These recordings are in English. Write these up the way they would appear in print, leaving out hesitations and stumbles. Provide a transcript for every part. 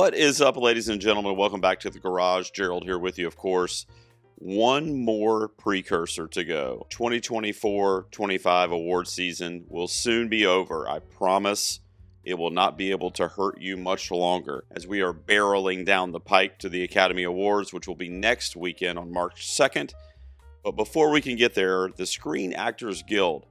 What is up, ladies and gentlemen? Welcome back to the garage. Gerald here with you, of course. One more precursor to go. 2024-25 award season will soon be over. I promise it will not be able to hurt you much longer as we are barreling down the pike to the Academy Awards, which will be next weekend on March 2nd. But before we can get there, the Screen Actors Guild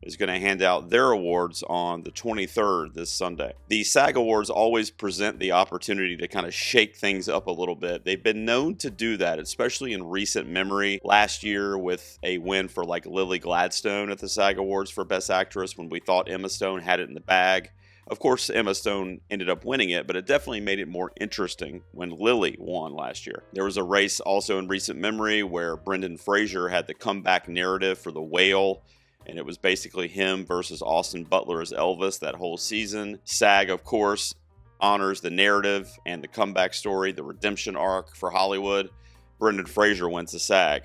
is going to hand out their awards on the 23rd this Sunday. The SAG Awards always present the opportunity to kind of shake things up a little bit. They've been known to do that, especially in recent memory. Last year with a win for like Lily Gladstone at the SAG Awards for Best Actress when we thought Emma Stone had it in the bag. Of course, Emma Stone ended up winning it, but it definitely made it more interesting when Lily won last year. There was a race also in recent memory where Brendan Fraser had the comeback narrative for The Whale, and it was basically him versus Austin Butler as Elvis that whole season. SAG, of course, honors the narrative and the comeback story, the redemption arc for Hollywood. Brendan Fraser wins the SAG.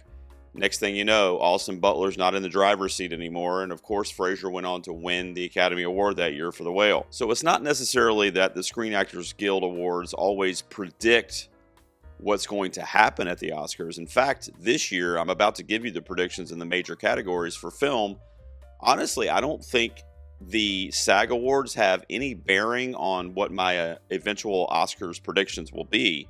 Next thing you know, Austin Butler's not in the driver's seat anymore, and of course, Fraser went on to win the Academy Award that year for The Whale. So it's not necessarily that the Screen Actors Guild Awards always predict what's going to happen at the Oscars. In fact, this year, I'm about to give you the predictions in the major categories for film. Honestly, I don't think the SAG Awards have any bearing on what my eventual Oscars predictions will be.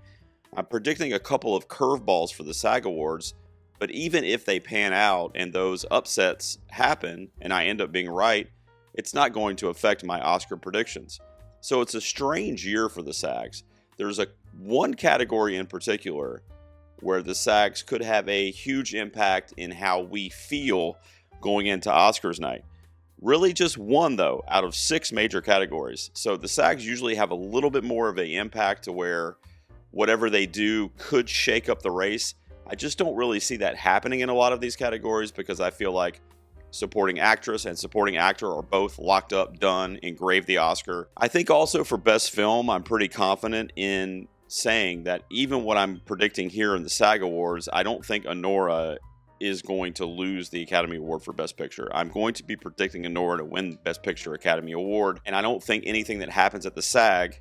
I'm predicting a couple of curveballs for the SAG Awards, but even if they pan out and those upsets happen and I end up being right, it's not going to affect my Oscar predictions. So it's a strange year for the SAGs. There's one category in particular where the SAGs could have a huge impact in how we feel going into Oscars night. Really just one, though, out of 6 major categories. So the SAGs usually have a little bit more of an impact to where whatever they do could shake up the race. I just don't really see that happening in a lot of these categories because I feel like supporting actress and supporting actor are both locked up, done, engraved the Oscar. I think also for best film, I'm pretty confident in saying that even what I'm predicting here in the SAG Awards, I don't think Anora is going to lose the Academy Award for Best Picture. I'm going to be predicting Anora to win Best Picture Academy Award, and I don't think anything that happens at the SAG,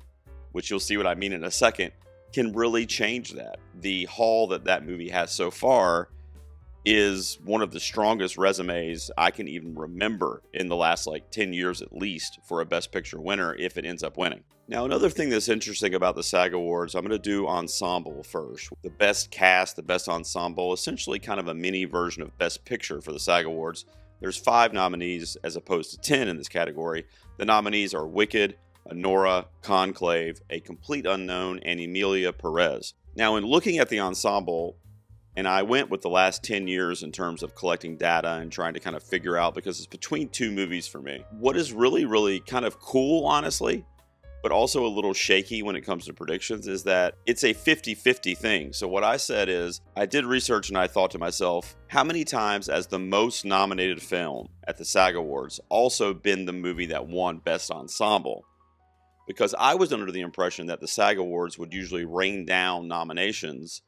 which you'll see what I mean in a second, can really change that. The haul that movie has so far is one of the strongest resumes I can even remember in the last 10 years at least for a Best Picture winner if it ends up winning. Now, another thing that's interesting about the SAG Awards, I'm going to do ensemble first. The best cast, the best ensemble, essentially kind of a mini version of Best Picture for the SAG Awards. There's 5 nominees as opposed to 10 in this category. The nominees are Wicked, Anora, Conclave, A Complete Unknown, and Emilia Perez. Now, in looking at the ensemble, and I went with the last 10 years in terms of collecting data and trying to kind of figure out, because it's between 2 movies for me. What is really, really kind of cool, honestly, but also a little shaky when it comes to predictions, is that it's a 50-50 thing. So what I said is, I did research and I thought to myself, how many times has the most nominated film at the SAG Awards also been the movie that won Best Ensemble? Because I was under the impression that the SAG Awards would usually rain down nominations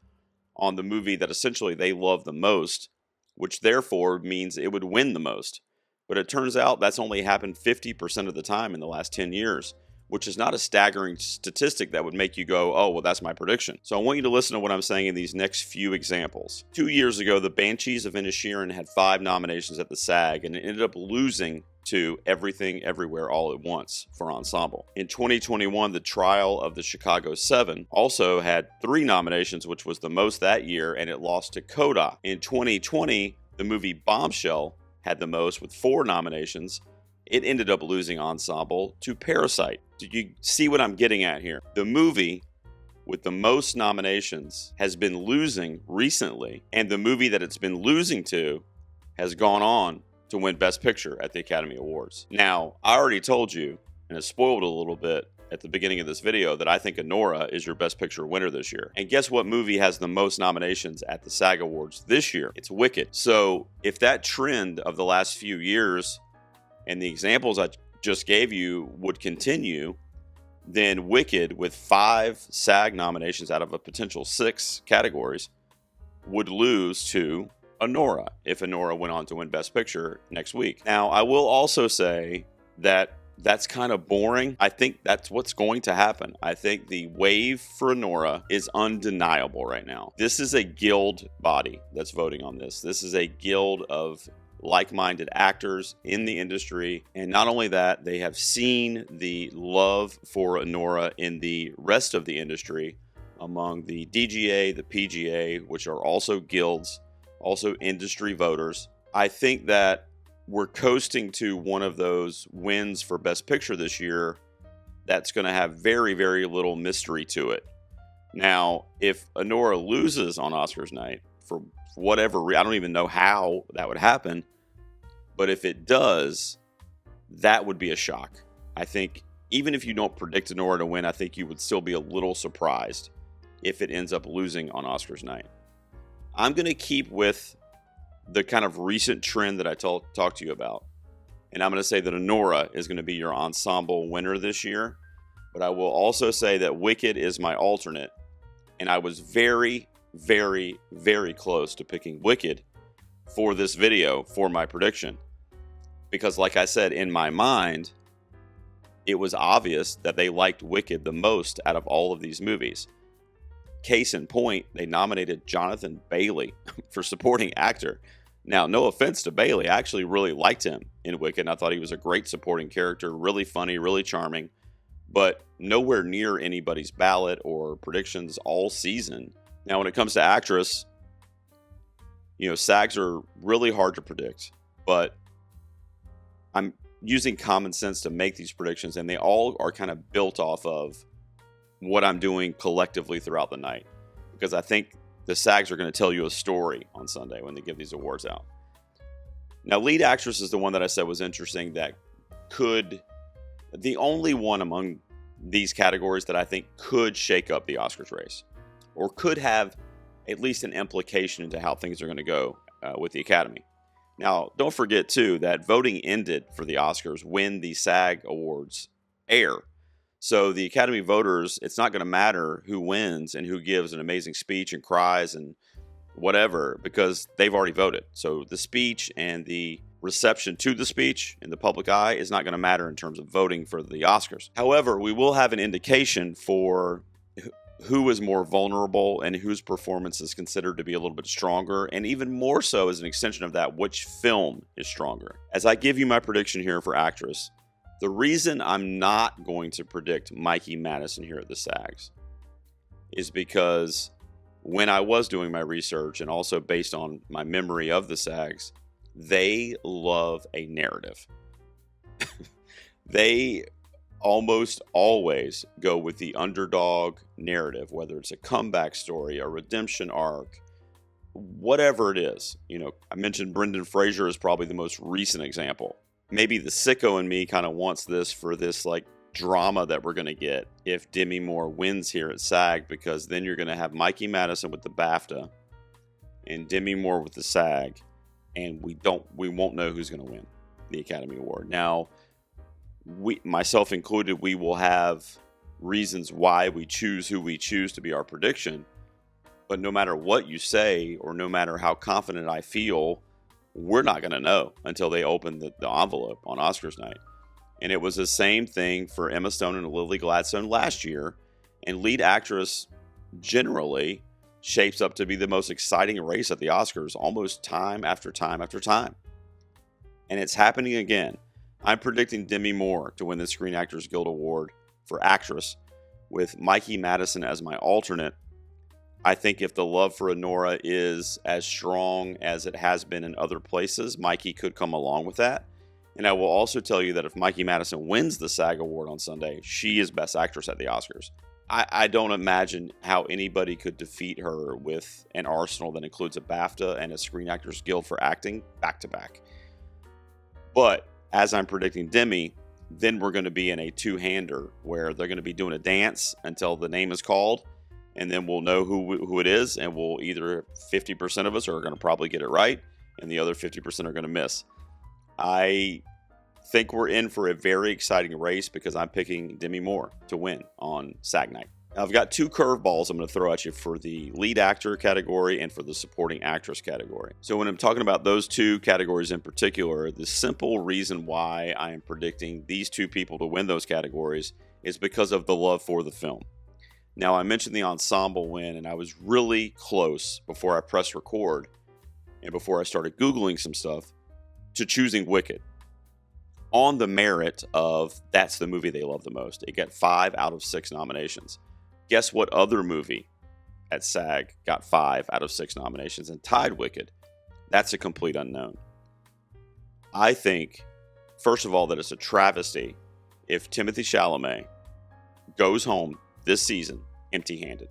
on the movie that essentially they love the most, which therefore means it would win the most. But it turns out that's only happened 50% of the time in the last 10 years, which is not a staggering statistic that would make you go, oh, well, that's my prediction. So I want you to listen to what I'm saying in these next few examples. 2 years ago, The Banshees of Inisherin had 5 nominations at the SAG, and it ended up losing to Everything Everywhere All at Once for ensemble. In 2021, The Trial of the Chicago 7 also had 3 nominations, which was the most that year, and it lost to Coda. In 2020, the movie Bombshell had the most with 4 nominations. It ended up losing ensemble to Parasite. Do you see what I'm getting at here? The movie with the most nominations has been losing recently, and the movie that it's been losing to has gone on to win Best Picture at the Academy Awards. Now, I already told you, and it spoiled a little bit at the beginning of this video, that I think Anora is your Best Picture winner this year. And guess what movie has the most nominations at the SAG Awards this year? It's Wicked. So if that trend of the last few years and the examples I just gave you would continue, then Wicked, with 5 SAG nominations out of a potential 6 categories, would lose to Anora if Anora went on to win Best Picture next week. Now, I will also say that that's kind of boring. I think that's what's going to happen. I think the wave for Nora is undeniable right now. This is a guild body that's voting on this. This is a guild of like-minded actors in the industry. And not only that, they have seen the love for Nora in the rest of the industry among the DGA, the PGA, which are also guilds, also industry voters. I think that we're coasting to one of those wins for Best Picture this year that's going to have very, very little mystery to it. Now, if Anora loses on Oscars night, for whatever reason, I don't even know how that would happen, but if it does, that would be a shock. I think even if you don't predict Anora to win, I think you would still be a little surprised if it ends up losing on Oscars night. I'm going to keep with the kind of recent trend that I talked to you about. And I'm going to say that Anora is going to be your ensemble winner this year. But I will also say that Wicked is my alternate. And I was very, very, very close to picking Wicked for this video for my prediction. Because like I said, in my mind, it was obvious that they liked Wicked the most out of all of these movies. Case in point, they nominated Jonathan Bailey for supporting actor. Now, no offense to Bailey, I actually really liked him in Wicked. I thought he was a great supporting character, really funny, really charming, but nowhere near anybody's ballot or predictions all season. Now, when it comes to actress, SAGs are really hard to predict, but I'm using common sense to make these predictions, and they all are kind of built off of what I'm doing collectively throughout the night, because I think the SAGs are going to tell you a story on Sunday when they give these awards out. Now, lead actress is the one that I said was interesting, the only one among these categories that I think could shake up the Oscars race, or could have at least an implication into how things are going to go with the Academy. Now, don't forget, too, that voting ended for the Oscars when the SAG Awards air. So the Academy voters, it's not going to matter who wins and who gives an amazing speech and cries and whatever, because they've already voted. So the speech and the reception to the speech in the public eye is not going to matter in terms of voting for the Oscars. However, we will have an indication for who is more vulnerable and whose performance is considered to be a little bit stronger, and even more so as an extension of that, which film is stronger. As I give you my prediction here for actress, the reason I'm not going to predict Mikey Madison here at the SAGs is because when I was doing my research, and also based on my memory of the SAGs, they love a narrative. They almost always go with the underdog narrative, whether it's a comeback story, a redemption arc, whatever it is. I mentioned Brendan Fraser is probably the most recent example. Maybe the sicko in me kind of wants this for this drama that we're going to get if Demi Moore wins here at SAG, because then you're going to have Mikey Madison with the BAFTA and Demi Moore with the SAG, and we won't know who's going to win the Academy Award. Now, myself included, we will have reasons why we choose who we choose to be our prediction, but no matter what you say, or no matter how confident I feel, we're not going to know until they open the envelope on Oscars night. And it was the same thing for Emma Stone and Lily Gladstone last year. And lead actress generally shapes up to be the most exciting race at the Oscars almost time after time after time. And it's happening again. I'm predicting Demi Moore to win the Screen Actors Guild Award for actress, with Mikey Madison as my alternate. I think if the love for Anora is as strong as it has been in other places, Mikey could come along with that. And I will also tell you that if Mikey Madison wins the SAG Award on Sunday, she is Best Actress at the Oscars. I don't imagine how anybody could defeat her with an arsenal that includes a BAFTA and a Screen Actors Guild for acting back-to-back. But as I'm predicting Demi, then we're going to be in a two-hander where they're going to be doing a dance until the name is called, and then we'll know who it is, and we'll either 50% of us are going to probably get it right, and the other 50% are going to miss. I think we're in for a very exciting race because I'm picking Demi Moore to win on SAG night. I've got two curveballs I'm going to throw at you for the lead actor category and for the supporting actress category. So when I'm talking about those two categories in particular, the simple reason why I am predicting these two people to win those categories is because of the love for the film. Now, I mentioned the ensemble win, and I was really close before I pressed record and before I started Googling some stuff to choosing Wicked on the merit of that's the movie they love the most. It got 5 out of 6 nominations. Guess what other movie at SAG got 5 out of 6 nominations and tied Wicked? That's A Complete Unknown. I think, first of all, that it's a travesty if Timothée Chalamet goes home this season empty-handed.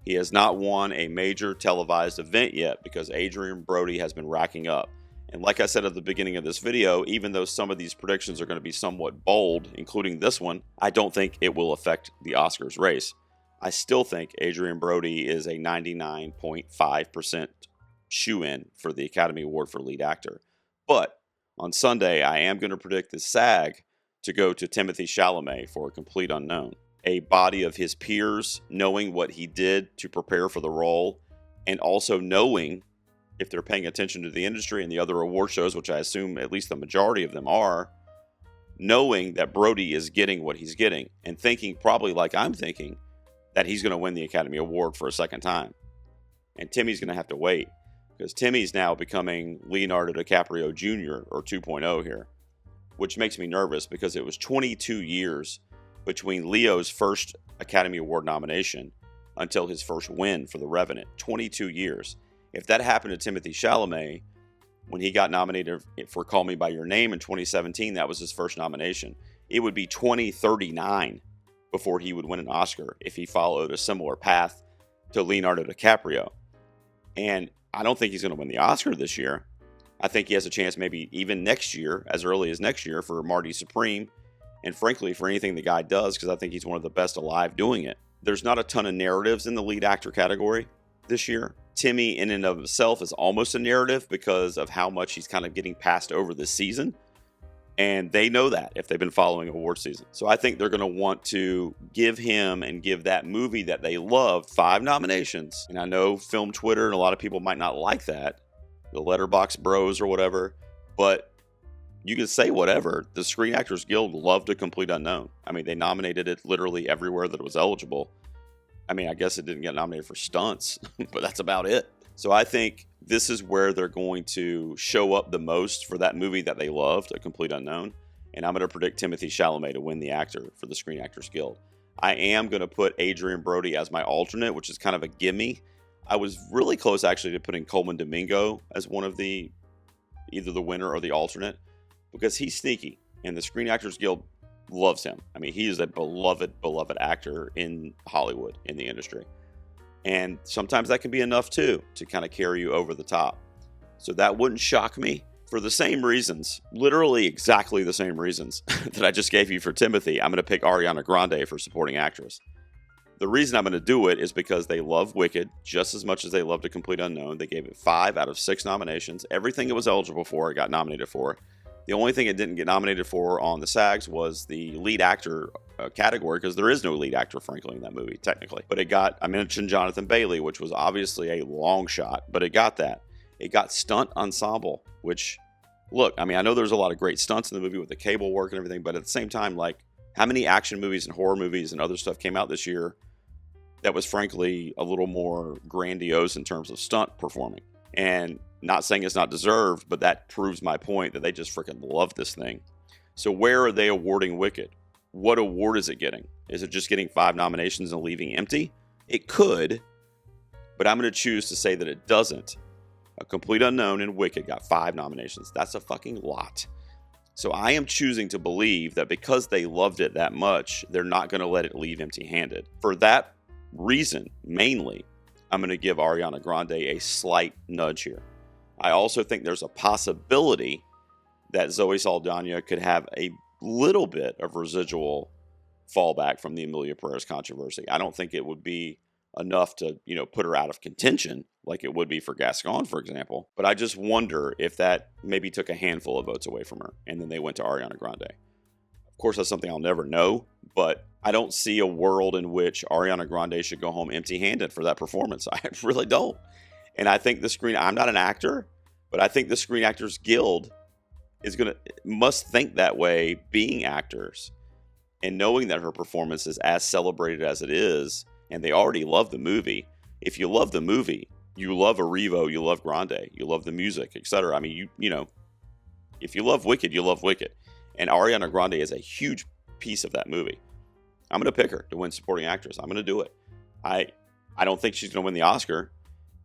He has not won a major televised event yet because Adrien Brody has been racking up. And like I said at the beginning of this video, even though some of these predictions are going to be somewhat bold, including this one, I don't think it will affect the Oscars race. I still think Adrien Brody is a 99.5% shoo-in for the Academy Award for lead actor. But on Sunday, I am going to predict the SAG to go to Timothée Chalamet for A Complete Unknown. A body of his peers, knowing what he did to prepare for the role, and also knowing, if they're paying attention to the industry and the other award shows, which I assume at least the majority of them are, knowing that Brody is getting what he's getting and thinking, probably like I'm thinking, that he's going to win the Academy Award for a second time. And Timmy's going to have to wait because Timmy's now becoming Leonardo DiCaprio Jr. or 2.0 here, which makes me nervous because it was 22 years between Leo's first Academy Award nomination until his first win for The Revenant. 22 years. If that happened to Timothée Chalamet when he got nominated for Call Me By Your Name in 2017, that was his first nomination. It would be 2039 before he would win an Oscar if he followed a similar path to Leonardo DiCaprio. And I don't think he's going to win the Oscar this year. I think he has a chance maybe even next year, as early as next year, for Marty Supreme. And frankly, for anything the guy does, because I think he's one of the best alive doing it. There's not a ton of narratives in the lead actor category this year. Timmy in and of himself is almost a narrative because of how much he's kind of getting passed over this season. And they know that if they've been following award season. So I think they're going to want to give him and give that movie that they loved 5 nominations. And I know film Twitter and a lot of people might not like that, the Letterboxd bros or whatever, but you can say whatever. The Screen Actors Guild loved A Complete Unknown. I mean, they nominated it literally everywhere that it was eligible. I mean, I guess it didn't get nominated for stunts, but that's about it. So I think this is where they're going to show up the most for that movie that they loved, A Complete Unknown. And I'm going to predict Timothée Chalamet to win the actor for the Screen Actors Guild. I am going to put Adrien Brody as my alternate, which is kind of a gimme. I was really close actually to putting Coleman Domingo as one of the, either the winner or the alternate, because he's sneaky and the Screen Actors Guild loves him. I mean, he is a beloved actor in Hollywood, in the industry. And sometimes that can be enough too, to kind of carry you over the top. So that wouldn't shock me for the same reasons, literally exactly the same reasons that I just gave you for Timothy. I'm going to pick Ariana Grande for supporting actress. The reason I'm going to do it is because they love Wicked just as much as they loved A Complete Unknown. They gave it 5 out of 6 nominations. Everything it was eligible for, it got nominated for. The only thing it didn't get nominated for on the SAGs was the lead actor category, because there is no lead actor, frankly, in that movie, technically. But it got, I mentioned Jonathan Bailey, which was obviously a long shot, but it got that. It got stunt ensemble, which, look, I mean, I know there's a lot of great stunts in the movie with the cable work and everything, but at the same time, like, how many action movies and horror movies and other stuff came out this year that was, frankly, a little more grandiose in terms of stunt performing? And not saying it's not deserved, but that proves my point that they just freaking love this thing. So where are they awarding Wicked? What award is it getting? Is it just getting 5 nominations and leaving empty? It could, but I'm going to choose to say that it doesn't. A Complete Unknown and Wicked got 5 nominations. That's a fucking lot. So I am choosing to believe that because they loved it that much, they're not going to let it leave empty-handed. For that reason, mainly, I'm going to give Ariana Grande a slight nudge here. I also think there's a possibility that Zoe Saldana could have a little bit of residual fallback from the Emilia Perez controversy. I don't think it would be enough to, put her out of contention like it would be for Gascon, for example. But I just wonder if that maybe took a handful of votes away from her and then they went to Ariana Grande. Of course, that's something I'll never know, but I don't see a world in which Ariana Grande should go home empty-handed for that performance. I really don't. And I think I'm not an actor, but I think the Screen Actors Guild must think that way, being actors, and knowing that her performance is as celebrated as it is, and they already love the movie. If you love the movie, you love Arrivo, you love Grande, you love the music, etc. I mean, you know, if you love Wicked, you love Wicked. And Ariana Grande is a huge piece of that movie. I'm going to pick her to win supporting actress. I'm going to do it. I don't think she's going to win the Oscar.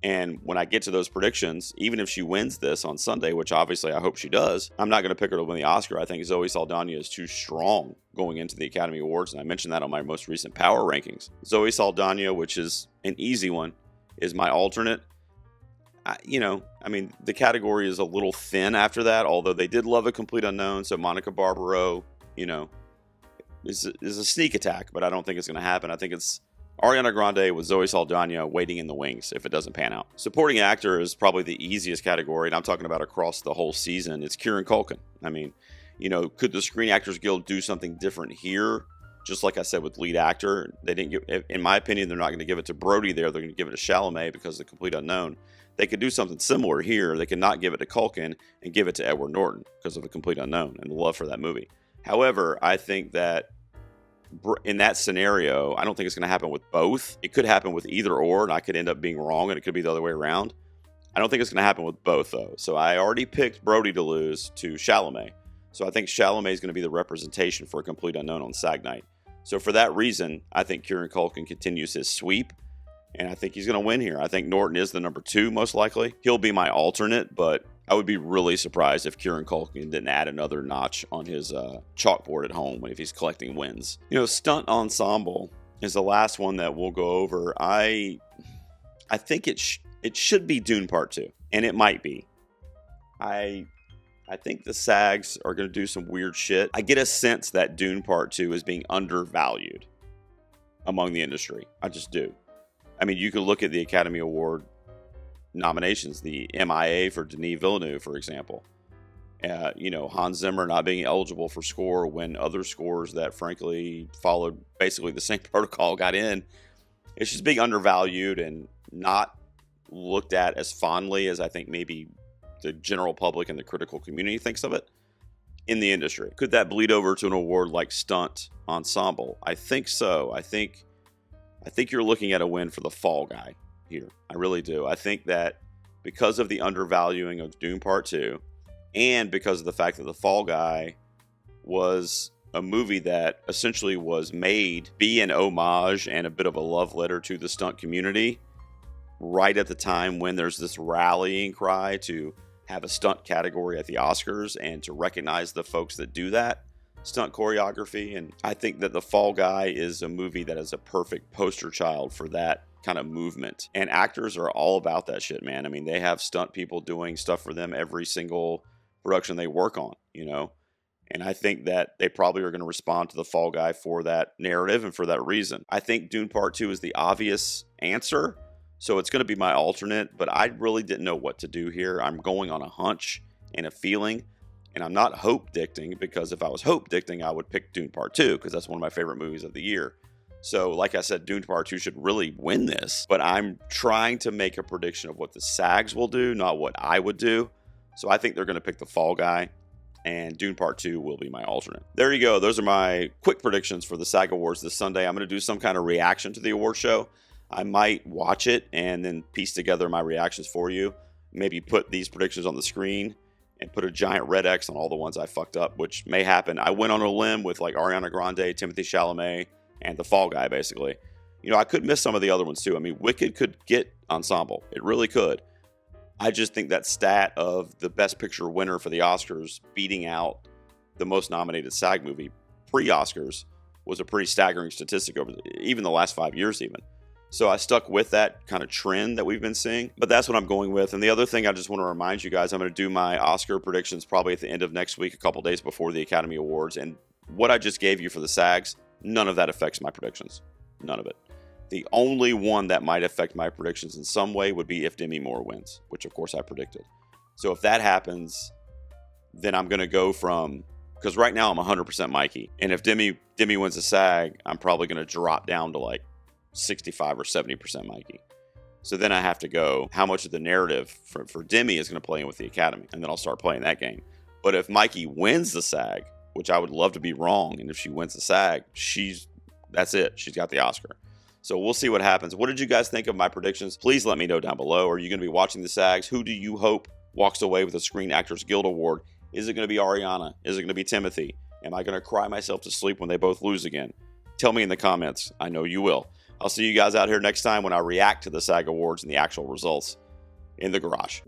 And when I get to those predictions, even if she wins this on Sunday, which obviously I hope she does, I'm not going to pick her to win the Oscar. I think Zoe Saldana is too strong going into the Academy Awards. And I mentioned that on my most recent power rankings. Zoe Saldana, which is an easy one, is my alternate. The category is a little thin after that, although they did love A Complete Unknown. So Monica Barbaro, is a sneak attack, but I don't think it's going to happen. I think it's Ariana Grande with Zoe Saldana waiting in the wings if it doesn't pan out. Supporting actor is probably the easiest category, and I'm talking about across the whole season. It's Kieran Culkin. I mean, could the Screen Actors Guild do something different here? Just like I said with lead actor, they didn't give. In my opinion, they're not going to give it to Brody there. They're going to give it to Chalamet because of The Complete Unknown. They could do something similar here. They could not give it to Culkin and give it to Edward Norton because of The Complete Unknown and the love for that movie. However, I think that in that scenario, I don't think it's going to happen with both. It could happen with either or, and I could end up being wrong, and it could be the other way around. I don't think it's going to happen with both, though. So I already picked Brody to lose to Chalamet. So I think Chalamet is going to be the representation for A Complete Unknown on SAG night. So for that reason, I think Kieran Culkin continues his sweep, and I think he's going to win here. I think Norton is the number 2, most likely. He'll be my alternate, but I would be really surprised if Kieran Culkin didn't add another notch on his chalkboard at home if he's collecting wins. Stunt ensemble is the last one that we'll go over. I think it should be Dune Part 2, and it might be. I think the SAGs are going to do some weird shit. I get a sense that Dune Part 2 is being undervalued among the industry. I just do. I mean, you could look at the Academy Award nominations, the MIA for Denis Villeneuve, for example. Hans Zimmer not being eligible for score when other scores that frankly followed basically the same protocol got in. It's just being undervalued and not looked at as fondly as I think maybe the general public and the critical community thinks of it in the industry. Could that bleed over to an award like Stunt Ensemble? I think so. I think you're looking at a win for The Fall Guy here. I really do. I think that because of the undervaluing of Dune Part 2 and because of the fact that The Fall Guy was a movie that essentially was made be an homage and a bit of a love letter to the stunt community right at the time when there's this rallying cry to have a stunt category at the Oscars and to recognize the folks that do that stunt choreography. And I think that The Fall Guy is a movie that is a perfect poster child for that kind of movement. And actors are all about that shit, man. I mean, they have stunt people doing stuff for them every single production they work on, And I think that they probably are going to respond to The Fall Guy for that narrative and for that reason. I think Dune Part 2 is the obvious answer, so it's going to be my alternate, but I really didn't know what to do here. I'm going on a hunch and a feeling, and I'm not hope-dicting, because if I was hope-dicting, I would pick Dune Part 2, because that's one of my favorite movies of the year. So, like I said, Dune Part 2 should really win this, but I'm trying to make a prediction of what the SAGs will do, not what I would do. So I think they're going to pick The Fall Guy, and Dune Part 2 will be my alternate. There you go. Those are my quick predictions for the SAG Awards this Sunday. I'm going to do some kind of reaction to the award show. I might watch it and then piece together my reactions for you. Maybe put these predictions on the screen and put a giant red X on all the ones I fucked up, which may happen. I went on a limb with like Ariana Grande, Timothée Chalamet, and The Fall Guy, basically. I could miss some of the other ones too. I mean, Wicked could get ensemble. It really could. I just think that stat of the Best Picture winner for the Oscars beating out the most nominated SAG movie pre-Oscars was a pretty staggering statistic over even the last 5 years even. So I stuck with that kind of trend that we've been seeing, but that's what I'm going with. And the other thing I just want to remind you guys, I'm going to do my Oscar predictions probably at the end of next week, a couple days before the Academy Awards. And what I just gave you for the SAGs, none of that affects my predictions. None of it. The only one that might affect my predictions in some way would be if Demi Moore wins, which of course I predicted. So if that happens, then I'm going to go from Because right now I'm 100% Mikey. And if Demi wins the SAG, I'm probably going to drop down to like 65 or 70% Mikey. So then I have to go, how much of the narrative for Demi is going to play in with the Academy? And then I'll start playing that game. But if Mikey wins the SAG, which I would love to be wrong, and if she wins the SAG, that's it. She's got the Oscar. So we'll see what happens. What did you guys think of my predictions? Please let me know down below. Are you going to be watching the SAGs? Who do you hope walks away with a Screen Actors Guild Award? Is it going to be Ariana? Is it going to be Timothy? Am I going to cry myself to sleep when they both lose again? Tell me in the comments. I know you will. I'll see you guys out here next time when I react to the SAG Awards and the actual results in the garage.